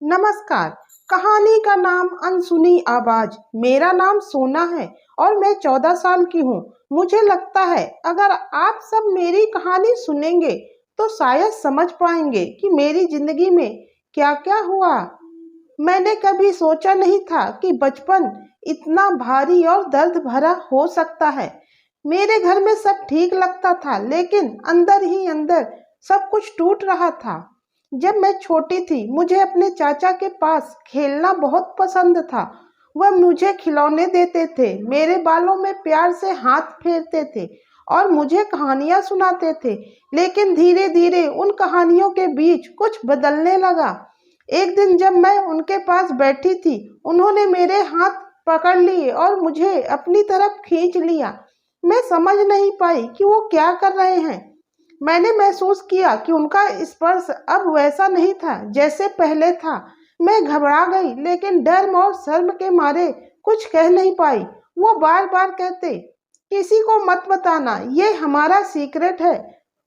नमस्कार। कहानी का नाम अनसुनी आवाज। मेरा नाम सोना है और मैं 14 साल की हूँ। मुझे लगता है अगर आप सब मेरी कहानी सुनेंगे तो शायद समझ पाएंगे कि मेरी जिंदगी में क्या क्या हुआ। मैंने कभी सोचा नहीं था कि बचपन इतना भारी और दर्द भरा हो सकता है। मेरे घर में सब ठीक लगता था, लेकिन अंदर ही अंदर सब कुछ टूट रहा था। जब मैं छोटी थी, मुझे अपने चाचा के पास खेलना बहुत पसंद था। वह मुझे खिलौने देते थे, मेरे बालों में प्यार से हाथ फेरते थे और मुझे कहानियां सुनाते थे। लेकिन धीरे धीरे उन कहानियों के बीच कुछ बदलने लगा। एक दिन जब मैं उनके पास बैठी थी, उन्होंने मेरे हाथ पकड़ लिए और मुझे अपनी तरफ खींच लिया। मैं समझ नहीं पाई कि वो क्या कर रहे हैं। मैंने महसूस किया कि उनका स्पर्श अब वैसा नहीं था जैसे पहले था। मैं घबरा गई, लेकिन डर और शर्म के मारे कुछ कह नहीं पाई। वो बार बार कहते, किसी को मत बताना, ये हमारा सीक्रेट है।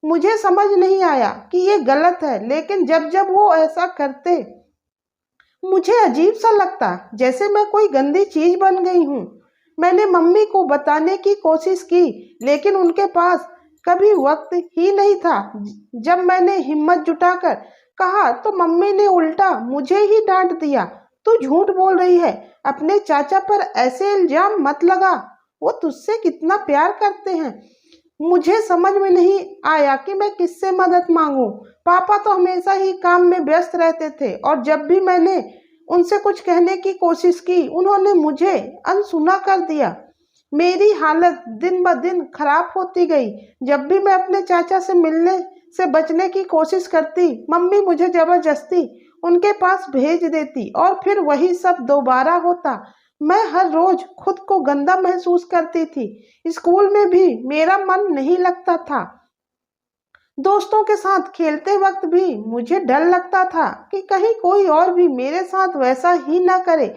मुझे समझ नहीं आया कि ये गलत है, लेकिन जब जब वो ऐसा करते मुझे अजीब सा लगता, जैसे मैं कोई गंदी चीज बन गई हूँ। मैंने मम्मी को बताने की कोशिश की, लेकिन उनके पास कभी वक्त ही नहीं था। जब मैंने हिम्मत जुटाकर कहा तो मम्मी ने उल्टा मुझे ही डांट दिया। तू झूठ बोल रही है, अपने चाचा पर ऐसे इल्जाम मत लगा, वो तुझसे कितना प्यार करते हैं। मुझे समझ में नहीं आया कि मैं किससे मदद मांगूं। पापा तो हमेशा ही काम में व्यस्त रहते थे और जब भी मैंने उनसे कुछ कहने की कोशिश की, उन्होंने मुझे अनसुना कर दिया। मेरी हालत दिन ब दिन खराब होती गई। जब भी मैं अपने चाचा से मिलने से बचने की कोशिश करती, मम्मी मुझे जबरदस्ती उनके पास भेज देती और फिर वही सब दोबारा होता। मैं हर रोज खुद को गंदा महसूस करती थी। स्कूल में भी मेरा मन नहीं लगता था। दोस्तों के साथ खेलते वक्त भी मुझे डर लगता था कि कहीं कोई और भी मेरे साथ वैसा ही ना करे।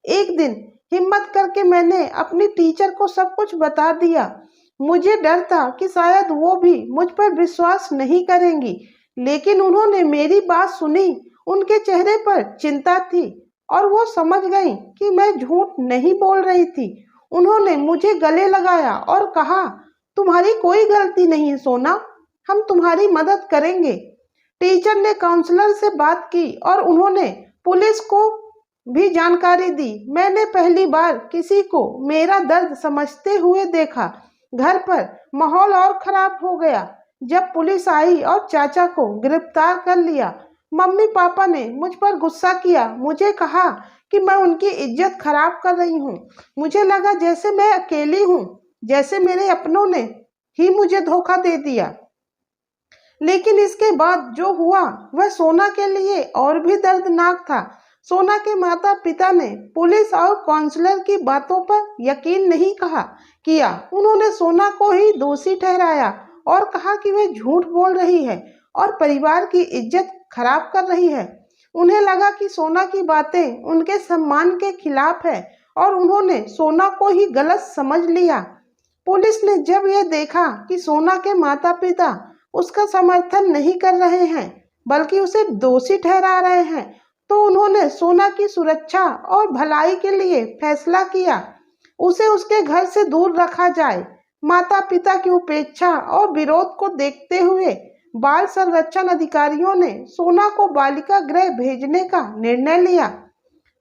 एक दिन हिम्मत करके मैंने अपनी टीचर को सब कुछ बता दिया। मुझे डर था कि शायद वो भी मुझ पर विश्वास नहीं करेंगी, लेकिन उन्होंने मेरी बात सुनी। उनके चेहरे पर चिंता थी और वो समझ गई कि मैं झूठ नहीं बोल रही थी। उन्होंने मुझे गले लगाया और कहा, तुम्हारी कोई गलती नहीं सोना, हम तुम्हारी मदद करेंगे। टीचर ने काउंसलर से बात की और उन्होंने पुलिस को भी जानकारी दी। मैंने पहली बार किसी को मेरा दर्द समझते हुए देखा। घर पर माहौल और खराब हो गया जब पुलिस आई और चाचा को गिरफ्तार कर लिया। मम्मी पापा ने मुझ पर गुस्सा किया, मुझे कहा कि मैं उनकी इज्जत खराब कर रही हूँ। मुझे लगा जैसे मैं अकेली हूँ, जैसे मेरे अपनों ने ही मुझे धोखा दे दिया। लेकिन इसके बाद जो हुआ वह सोना के लिए और भी दर्दनाक था। सोना के माता पिता ने पुलिस और काउंसलर की बातों पर यकीन नहीं किया। उन्होंने सोना को ही दोषी ठहराया और कहा कि वह झूठ बोल रही है और परिवार की इज्जत खराब कर रही है। उन्हें लगा कि सोना की बातें उनके सम्मान के खिलाफ है और उन्होंने सोना को ही गलत समझ लिया। पुलिस ने जब यह देखा कि सोना के माता पिता उसका समर्थन नहीं कर रहे हैं बल्कि उसे दोषी ठहरा रहे हैं, तो उन्होंने सोना की सुरक्षा और भलाई के लिए फैसला किया उसे उसके घर से दूर रखा जाए। माता पिता की उपेक्षा और विरोध को देखते हुए बाल संरक्षण अधिकारियों ने सोना को बालिका गृह भेजने का निर्णय लिया।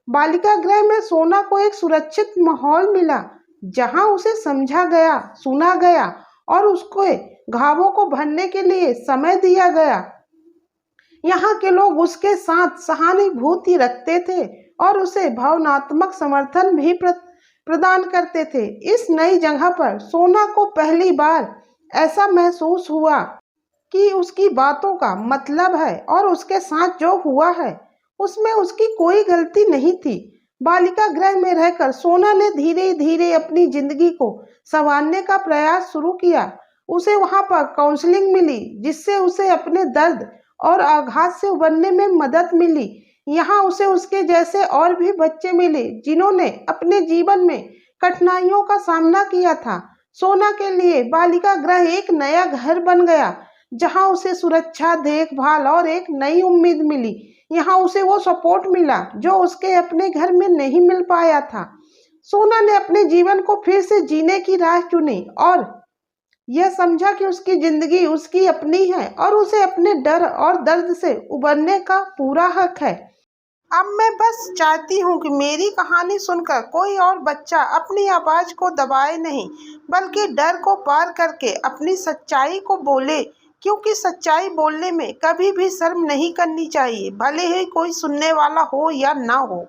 बालिका गृह में सोना को एक सुरक्षित माहौल मिला, जहां उसे समझा गया, सुना गया और उसको घावों को भरने के लिए समय दिया गया। यहाँ के लोग उसके साथ सहानुभूति रखते थे और उसे भावनात्मक समर्थन भी प्रदान करते थे। इस नई जगह पर सोना को पहली बार ऐसा महसूस हुआ कि उसकी बातों का मतलब है और उसके साथ जो हुआ है उसमें उसकी कोई गलती नहीं थी। बालिका गृह में रहकर सोना ने धीरे धीरे अपनी जिंदगी को संवारने का प्रयास शुरू किया। उसे वहां पर काउंसलिंग मिली, जिससे उसे अपने दर्द और आघात से उबरने में मदद मिली। यहाँ उसे उसके जैसे और भी बच्चे मिले जिन्होंने अपने जीवन में कठिनाइयों का सामना किया था। सोना के लिए बालिका गृह एक नया घर बन गया, जहाँ उसे सुरक्षा, देखभाल और एक नई उम्मीद मिली। यहाँ उसे वो सपोर्ट मिला जो उसके अपने घर में नहीं मिल पाया था। सोना ने अपने जीवन को फिर से जीने की राह चुनी और यह समझा कि उसकी जिंदगी उसकी अपनी है और उसे अपने डर और दर्द से उबरने का पूरा हक है। अब मैं बस चाहती हूँ कि मेरी कहानी सुनकर कोई और बच्चा अपनी आवाज को दबाए नहीं, बल्कि डर को पार करके अपनी सच्चाई को बोले, क्योंकि सच्चाई बोलने में कभी भी शर्म नहीं करनी चाहिए, भले ही कोई सुनने वाला हो या ना हो।